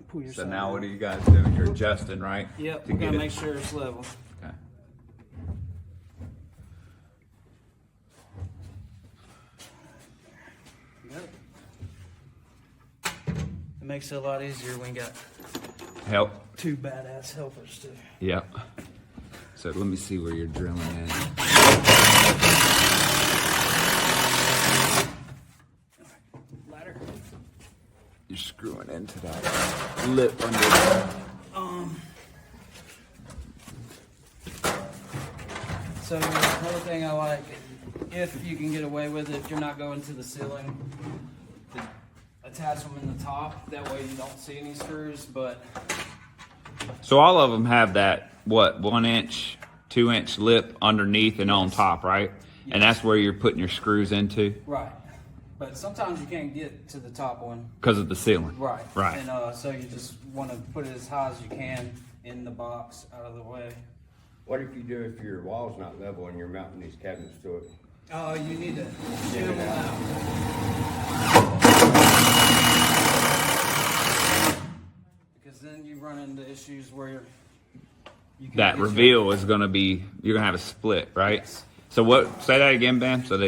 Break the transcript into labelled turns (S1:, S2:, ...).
S1: pull your
S2: So
S1: side
S2: now
S1: out.
S2: what are you guys doing? You're adjusting, right?
S1: Yep,
S2: To
S1: we
S2: get
S1: gotta
S2: it.
S1: make sure it's level.
S2: Okay.
S1: Yep. It makes it a lot easier when you got
S2: Help.
S1: two badass helpers too.
S2: Yep. So let me see where you're drilling in.
S1: Ladder.
S2: You're screwing into that lip under there.
S1: So another thing I like, if you can get away with it, if you're not going to the ceiling, to attach them in the top. That way you don't see any screws. But
S2: So all of them have that, what, 1 inch, 2 inch lip underneath and on top, right? And that's where you're putting your screws into
S1: right. But sometimes you can't get to the top one.
S2: because of the ceiling.
S1: Right.
S2: Right.
S1: And so you just want to put it as high as you can in the box, out of the way.
S3: What if you do if your wall's not level and you're mounting these cabinets to it?
S1: Oh, you need to chill
S3: it
S1: out. Because then you run into issues where you can
S2: That
S1: get your-
S2: reveal is going to be, you're going to have a split, right?
S1: Yes.
S2: So what, say that again, Bam, so they